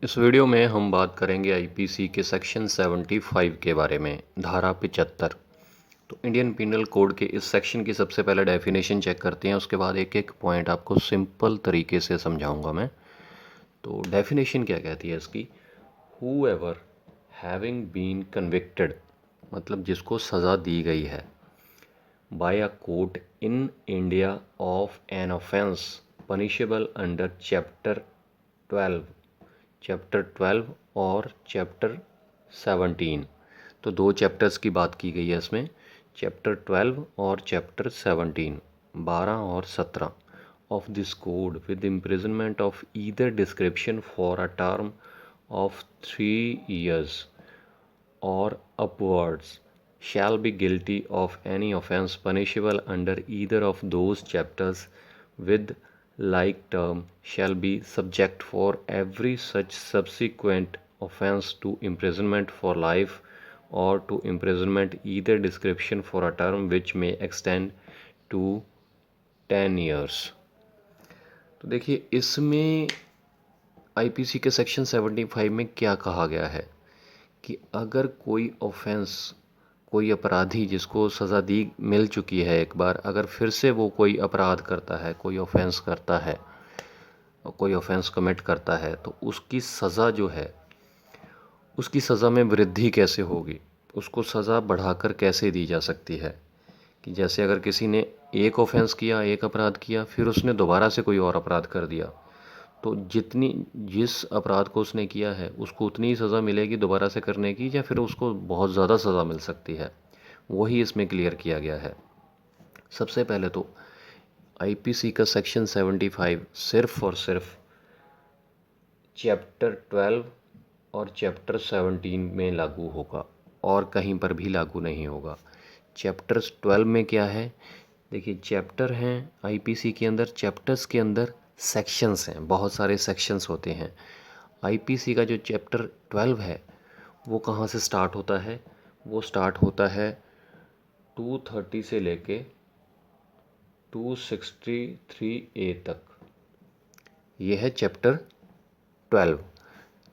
इस वीडियो में हम बात करेंगे आईपीसी के सेक्शन 75 के बारे में, धारा 75। तो इंडियन पिनल कोड के इस सेक्शन की सबसे पहले डेफिनेशन चेक करते हैं, उसके बाद एक एक पॉइंट आपको सिंपल तरीके से समझाऊंगा मैं। तो डेफिनेशन क्या कहती है इसकी? हूएवर हैविंग बीन कन्विक्टेड, मतलब जिसको सज़ा दी गई है, by a court in India of an offence punishable under chapter 12 और चैप्टर 17। तो दो चैप्टर्स की बात की गई है इसमें, चैप्टर 12 और चैप्टर 17, 12 और 17 of this code with imprisonment of either description for a term of 3 years or upwards shall be guilty of any offence punishable under either of those chapters with like term shall be subject for every such subsequent offence to imprisonment for life or to imprisonment either description for a term which may extend to 10 years। तो देखिए इसमें IPC के section 75 में क्या कहा गया है कि अगर कोई ऑफेंस, कोई अपराधी जिसको सज़ा दी मिल चुकी है एक बार, अगर फिर से वो कोई अपराध करता है, कोई ऑफेंस करता है, कोई ऑफेंस कमिट करता है, तो उसकी सज़ा जो है, उसकी सज़ा में वृद्धि कैसे होगी, उसको सज़ा बढ़ाकर कैसे दी जा सकती है। कि जैसे अगर किसी ने एक ऑफेंस किया, एक अपराध किया, फिर उसने दोबारा से कोई और अपराध कर दिया, तो जिस अपराध को उसने किया है उसको उतनी ही सज़ा मिलेगी दोबारा से करने की, या फिर उसको बहुत ज़्यादा सज़ा मिल सकती है, वही इसमें क्लियर किया गया है। सबसे पहले तो आईपीसी का सेक्शन 75 सिर्फ और सिर्फ चैप्टर 12 और चैप्टर 17 में लागू होगा और कहीं पर भी लागू नहीं होगा। चैप्टर 12 में क्या है? देखिए चैप्टर हैं आईपीसी के अंदर, चैप्टर्स के अंदर सेक्शंस हैं, बहुत सारे सेक्शंस होते हैं। आईपीसी का जो चैप्टर 12 है वो कहाँ से स्टार्ट होता है? वो स्टार्ट होता है 230 से लेके 263A तक, ये है चैप्टर 12।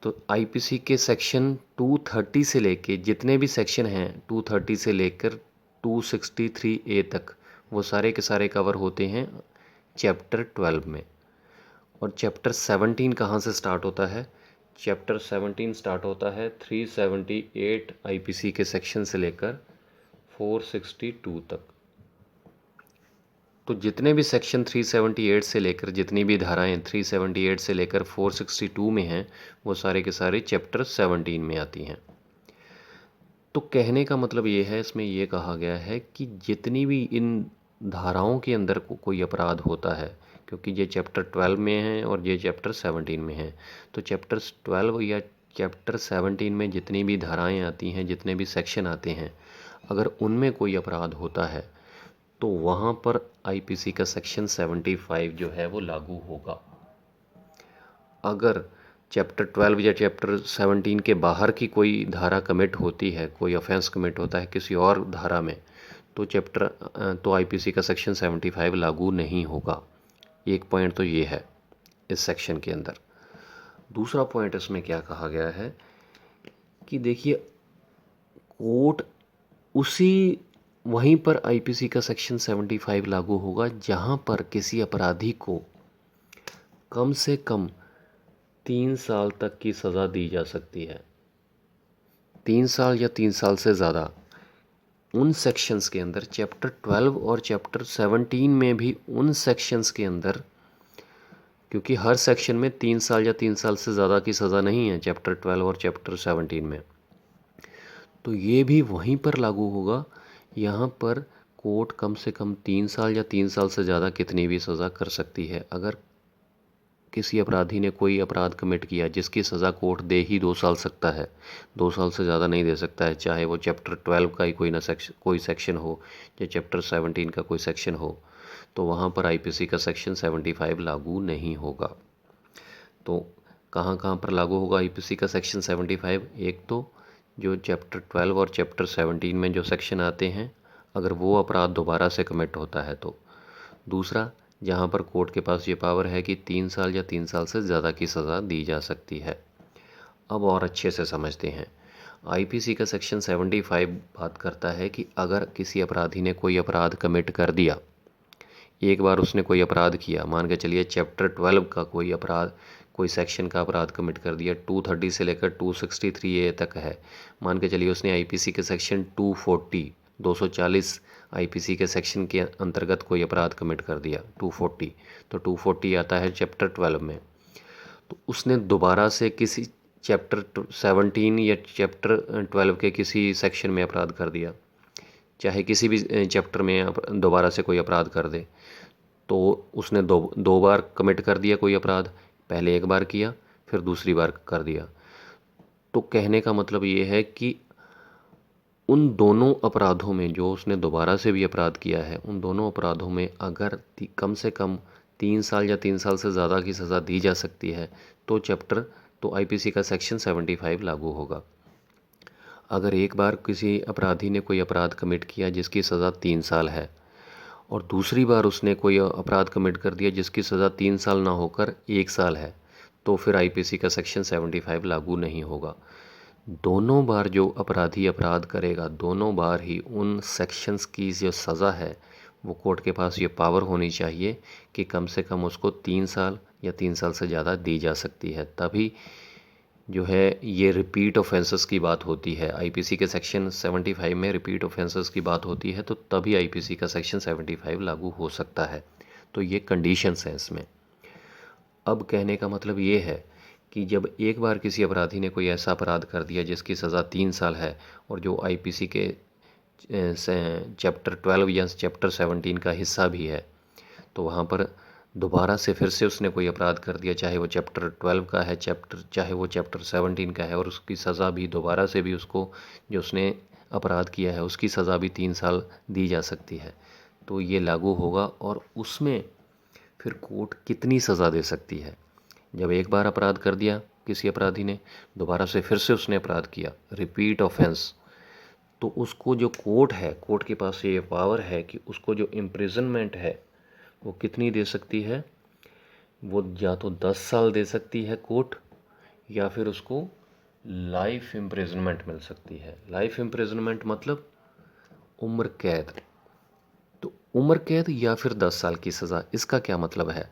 तो आईपीसी के सेक्शन 230 से लेके जितने भी सेक्शन हैं 230 से लेकर 263A तक, वो सारे के सारे कवर होते हैं चैप्टर 12 में। और चैप्टर 17 कहाँ से स्टार्ट होता है? चैप्टर 17 स्टार्ट होता है 378 आईपीसी के सेक्शन से लेकर 462 तक। तो जितने भी सेक्शन 378 से लेकर, जितनी भी धाराएं 378 से लेकर 462 में हैं, वो सारे के सारे चैप्टर 17 में आती हैं। तो कहने का मतलब ये है, इसमें ये कहा गया है कि जितनी भी इन धाराओं के अंदर कोई अपराध होता है, क्योंकि ये चैप्टर 12 में है और ये चैप्टर 17 में है, तो चैप्टर 12 या चैप्टर 17 में जितनी भी धाराएं आती हैं, जितने भी सेक्शन आते हैं, अगर उनमें कोई अपराध होता है तो वहाँ पर आईपीसी का सेक्शन 75 जो है वो लागू होगा। अगर चैप्टर 12 या चैप्टर 17 के बाहर की कोई धारा कमिट होती है, कोई ऑफेंस कमिट होता है किसी और धारा में, तो आईपीसी का सेक्शन 75 लागू नहीं होगा। एक पॉइंट तो ये है इस सेक्शन के अंदर। दूसरा पॉइंट इसमें क्या कहा गया है कि देखिए कोर्ट उसी वहीं पर आईपीसी का सेक्शन 75 लागू होगा जहां पर किसी अपराधी को कम से कम 3 साल तक की सज़ा दी जा सकती है। 3 साल या 3 साल से ज़्यादा उन सेक्शंस के अंदर, चैप्टर 12 और चैप्टर 17 में भी उन सेक्शंस के अंदर, क्योंकि हर सेक्शन में 3 साल या 3 साल से ज़्यादा की सज़ा नहीं है चैप्टर 12 और चैप्टर 17 में, तो ये भी वहीं पर लागू होगा। यहाँ पर कोर्ट कम से कम 3 साल या 3 साल से ज़्यादा कितनी भी सज़ा कर सकती है। अगर किसी अपराधी ने कोई अपराध कमिट किया जिसकी सज़ा कोर्ट दे ही 2 साल सकता है, 2 साल से ज़्यादा नहीं दे सकता है, चाहे वो चैप्टर 12 का ही कोई सेक्शन हो या चैप्टर 17 का कोई सेक्शन हो, तो वहाँ पर आईपीसी का सेक्शन 75 लागू नहीं होगा। तो कहाँ कहाँ पर लागू होगा आईपीसी का सेक्शन 75? एक तो जो चैप्टर 12 और चैप्टर 17 में जो सेक्शन आते हैं, अगर वो अपराध दोबारा से कमिट होता है तो। दूसरा, जहाँ पर कोर्ट के पास ये पावर है कि 3 साल या 3 साल से ज़्यादा की सज़ा दी जा सकती है। अब और अच्छे से समझते हैं। आईपीसी का सेक्शन 75 बात करता है कि अगर किसी अपराधी ने कोई अपराध कमिट कर दिया, एक बार उसने कोई अपराध किया, मान के चलिए चैप्टर 12 का कोई अपराध, कोई सेक्शन का अपराध कमिट कर दिया, 230 से लेकर 263A तक है। मान के चलिए उसने आईपीसी के सेक्शन 240 आईपीसी के सेक्शन के अंतर्गत कोई अपराध कमिट कर दिया 240, तो 240 आता है चैप्टर 12 में। तो उसने दोबारा से किसी चैप्टर 17 या चैप्टर 12 के किसी सेक्शन में अपराध कर दिया, चाहे किसी भी चैप्टर में दोबारा से कोई अपराध कर दे, तो उसने दो बार कमिट कर दिया कोई अपराध, पहले एक बार किया फिर दूसरी बार कर दिया। तो कहने का मतलब ये है कि उन दोनों अपराधों में, जो उसने दोबारा से भी अपराध किया है, उन दोनों अपराधों में अगर कम से कम 3 साल या 3 साल से ज़्यादा की सज़ा दी जा सकती है तो आईपीसी का सेक्शन 75 लागू होगा। अगर एक बार किसी अपराधी ने कोई अपराध कमिट किया जिसकी सज़ा 3 साल है, और दूसरी बार उसने कोई अपराध कमिट कर दिया जिसकी सज़ा 3 साल ना होकर 1 साल है, तो फिर आईपीसी का सेक्शन 75 लागू नहीं होगा। दोनों बार जो अपराधी अपराध करेगा, दोनों बार ही उन सेक्शंस की जो सज़ा है, वो कोर्ट के पास ये पावर होनी चाहिए कि कम से कम उसको 3 साल या 3 साल से ज़्यादा दी जा सकती है। तभी जो है ये रिपीट ऑफेंसेस की बात होती है। आईपीसी के सेक्शन 75 में रिपीट ऑफेंसेस की बात होती है, तो तभी आईपीसी का सेक्शन 75 लागू हो सकता है। तो ये कंडीशंस हैं इसमें। अब कहने का मतलब ये है कि जब एक बार किसी अपराधी ने कोई ऐसा अपराध कर दिया जिसकी सज़ा 3 साल है, और जो आईपीसी के चैप्टर 12 या चैप्टर 17 का हिस्सा भी है, तो वहाँ पर दोबारा से फिर से उसने कोई अपराध कर दिया, चाहे वो चैप्टर 12 का है चाहे वो चैप्टर 17 का है, और उसकी सज़ा भी दोबारा से भी उसको, जो उसने अपराध किया है उसकी सज़ा भी 3 साल दी जा सकती है, तो ये लागू होगा। और उसमें फिर कोर्ट कितनी सज़ा दे सकती है। जब एक बार अपराध कर दिया किसी अपराधी ने, दोबारा से फिर से उसने अपराध किया, रिपीट ऑफेंस, तो उसको जो कोर्ट है, कोर्ट के पास ये पावर है कि उसको जो इम्प्रिजनमेंट है वो कितनी दे सकती है। वो या तो 10 साल दे सकती है कोर्ट, या फिर उसको लाइफ इम्प्रिजनमेंट मिल सकती है। लाइफ इम्प्रिजनमेंट मतलब उम्र कैद। तो उम्र कैद या फिर 10 साल की सज़ा, इसका क्या मतलब है।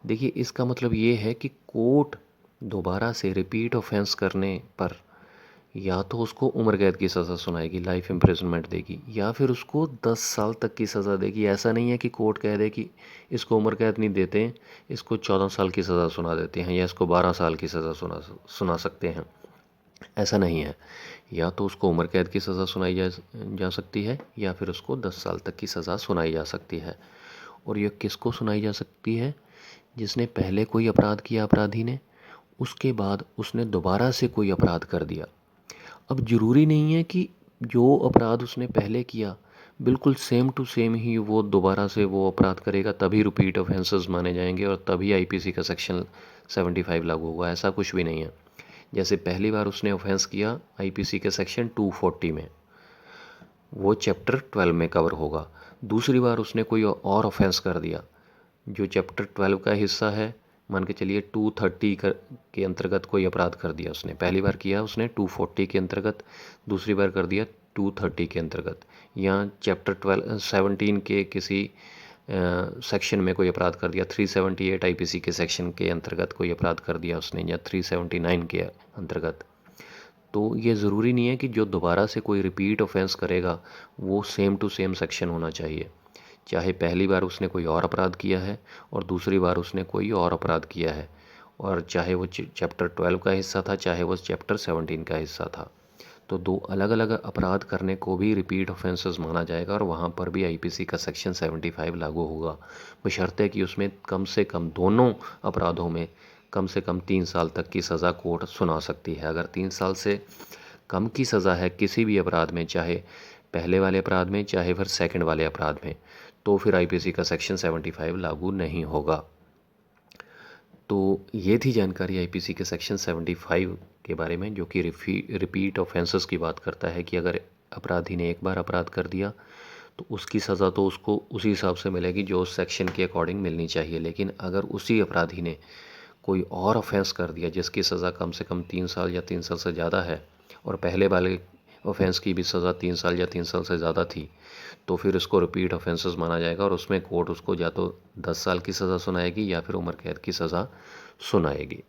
देखिए, इसका मतलब ये है कि कोर्ट दोबारा से रिपीट ऑफेंस करने पर या तो उसको उम्र कैद की सज़ा सुनाएगी, लाइफ इम्प्रिजनमेंट देगी, या फिर उसको 10 साल तक की सज़ा देगी। ऐसा नहीं है कि कोर्ट कह दे कि इसको उम्र कैद नहीं देते, इसको 14 साल की सज़ा सुना देते हैं, या इसको 12 साल की सज़ा सुना सकते हैं। ऐसा नहीं है। या तो उसको उम्र कैद की सज़ा सुनाई जा सकती है, या फिर उसको 10 साल तक की सज़ा सुनाई जा सकती है। और यह किसको सुनाई जा सकती है, जिसने पहले कोई अपराध किया अपराधी ने, उसके बाद उसने दोबारा से कोई अपराध कर दिया। अब ज़रूरी नहीं है कि जो अपराध उसने पहले किया बिल्कुल सेम टू सेम ही वो दोबारा से वो अपराध करेगा, तभी रिपीट ऑफेंसेस माने जाएंगे और तभी आईपीसी का सेक्शन 75 लागू होगा। ऐसा कुछ भी नहीं है। जैसे पहली बार उसने ऑफेंस किया आईपीसी के सेक्शन 240 में, वो चैप्टर 12 में कवर होगा। दूसरी बार उसने कोई और ऑफेंस कर दिया जो चैप्टर 12 का हिस्सा है, मान के चलिए 230 के अंतर्गत कोई अपराध कर दिया उसने। पहली बार किया उसने 240 के अंतर्गत, दूसरी बार कर दिया 230 के अंतर्गत, या चैप्टर 17 के किसी सेक्शन में कोई अपराध कर दिया, 378 आईपीसी के सेक्शन के अंतर्गत कोई अपराध कर दिया उसने, या 379 के अंतर्गत। तो ये ज़रूरी नहीं है कि जो दोबारा से कोई रिपीट ऑफेंस करेगा वो सेम टू सेम सेक्शन होना चाहिए। चाहे पहली बार उसने कोई और अपराध किया है और दूसरी बार उसने कोई और अपराध किया है, और चाहे वो चैप्टर 12 का हिस्सा था, चाहे वो चैप्टर 17 का हिस्सा था, तो दो अलग अलग अपराध करने को भी रिपीट ऑफेंसेस माना जाएगा, और वहाँ पर भी आईपीसी का सेक्शन 75 लागू होगा, बशर्ते कि उसमें कम से कम दोनों अपराधों में कम से कम 3 साल तक की सज़ा कोर्ट सुना सकती है। अगर 3 साल से कम की सज़ा है किसी भी अपराध में, चाहे पहले वाले अपराध में चाहे फिर सेकंड वाले अपराध में, तो फिर आईपीसी का सेक्शन 75 लागू नहीं होगा। तो ये थी जानकारी आईपीसी के सेक्शन 75 के बारे में, जो कि रिपीट ऑफेंसेस की बात करता है कि अगर अपराधी ने एक बार अपराध कर दिया तो उसकी सज़ा तो उसको उसी हिसाब से मिलेगी जो उस सेक्शन के अकॉर्डिंग मिलनी चाहिए। लेकिन अगर उसी अपराधी ने कोई और ऑफेंस कर दिया जिसकी सज़ा कम से कम 3 साल या 3 साल से ज़्यादा है और पहले वाले ऑफेंस की भी सज़ा 3 साल या 3 साल से ज़्यादा थी, तो फिर उसको रिपीट ऑफेंसेस माना जाएगा और उसमें कोर्ट उसको या तो 10 साल की सज़ा सुनाएगी या फिर उम्र कैद की सज़ा सुनाएगी।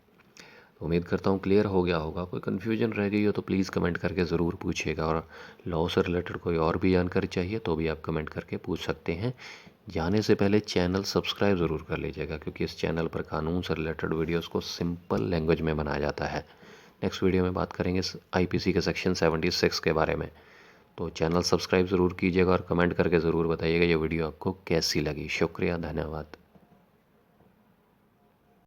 उम्मीद करता हूँ क्लियर हो गया होगा। कोई कन्फ्यूजन रह गई हो तो प्लीज़ कमेंट करके ज़रूर पूछिएगा, और लॉ से रिलेटेड कोई और भी जानकारी चाहिए तो भी आप कमेंट करके पूछ सकते हैं। जाने से पहले चैनल सब्सक्राइब ज़रूर कर लीजिएगा, क्योंकि इस चैनल पर कानून से रिलेटेड वीडियोस को सिंपल लैंग्वेज में बनाया जाता है। नेक्स्ट वीडियो में बात करेंगे आईपीसी के सेक्शन 76 के बारे में। तो चैनल सब्सक्राइब ज़रूर कीजिएगा और कमेंट करके ज़रूर बताइएगा ये वीडियो आपको कैसी लगी। शुक्रिया, धन्यवाद।